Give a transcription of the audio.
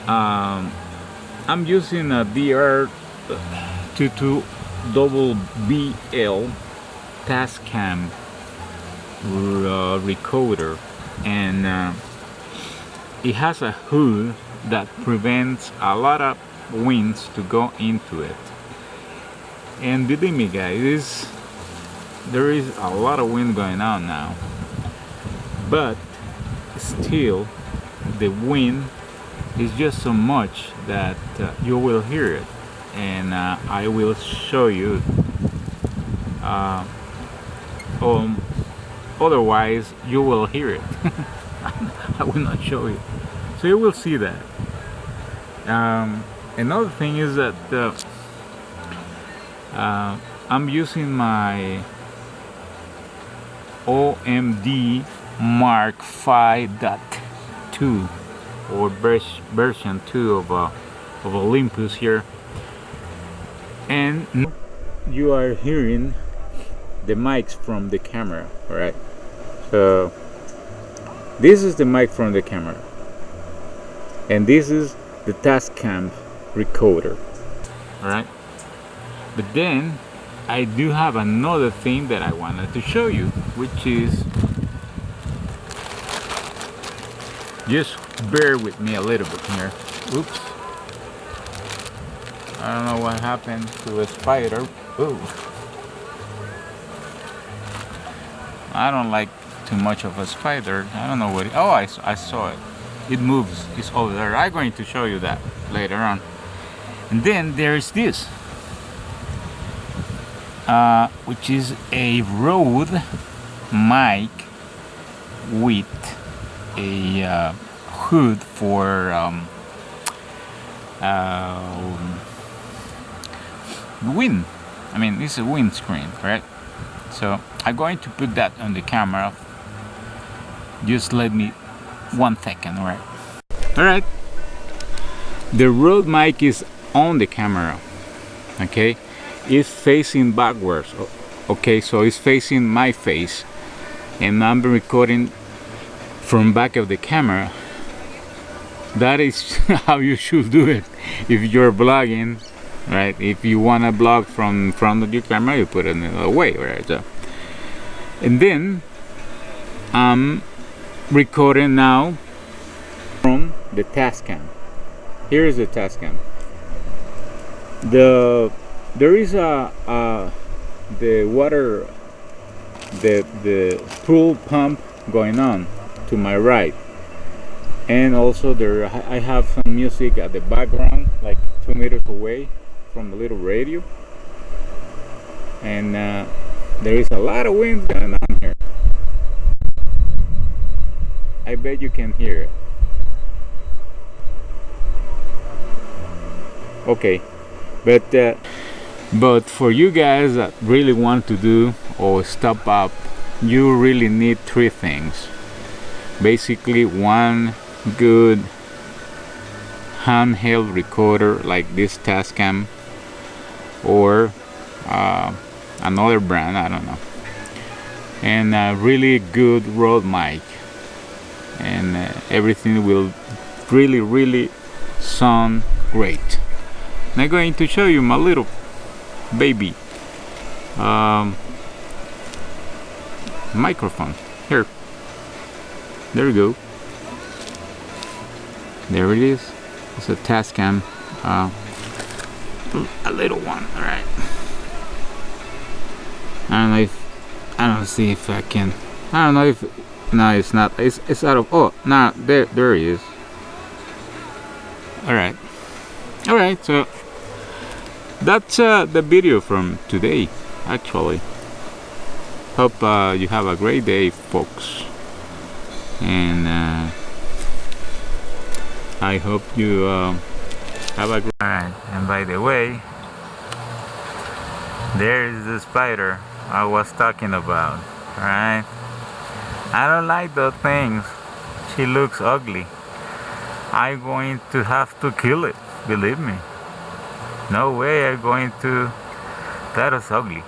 I'm using a DR22BBL Tascam recorder, and it has a hood that prevents a lot of winds to go into it. And believe me guys, there is a lot of wind going on now, but still the wind is just so much that you will hear it, and I will show you. Otherwise you will hear it. I will not show you, so you will see that. Another thing is that I'm using my OMD Mark 5.2 or version 2 of Olympus here, and you are hearing the mics from the camera. All right, so this is the mic from the camera, and this is the Tascam recorder. All right, but then I do have another thing that I wanted to show you, which is, just bear with me a little bit here. Oops, I don't know what happened to a spider. Ooh, I don't like too much of a spider. I don't know what oh, I saw it. It moves. It's over there. I'm going to show you that later on. And then there's this, which is a Rode mic with a hood for wind. I mean, it's a windscreen, right? So I'm going to put that on the camera. Just let me 1 second, all right? All right. The Rode mic is on the camera. Okay, it's facing backwards. Okay, so it's facing my face, and I'm recording from back of the camera. That is how you should do it if you're vlogging, right? If you want to vlog from front of your camera, you put it away, right? So, and then I'm recording now from the Tascam. Here is the Tascam. There is the water, the pool pump going on to my right, and also there I have some music at the background, like 2 meters away from the little radio, and there is a lot of wind going on here. I bet you can hear it. Okay, but for you guys that really want to do or step up, you really need 3 things. Basically, one good handheld recorder like this Tascam, or another brand, I don't know, and a really good Rode mic, and everything will really sound great. I'm going to show you my little baby microphone here. There we go. There it is. It's a Tascam, a little one. All right. I don't see if I can. I don't know if. No, it's not. It's out of. Oh, no, there he is. All right. All right. So that's the video from today. Actually, hope you have a great day, folks, and I hope you have a great. All right. And by the way, there is the spider I was talking about. All right. I don't like those things. She looks ugly. I'm going to have to kill it. Believe me. No way I'm going to. That is ugly.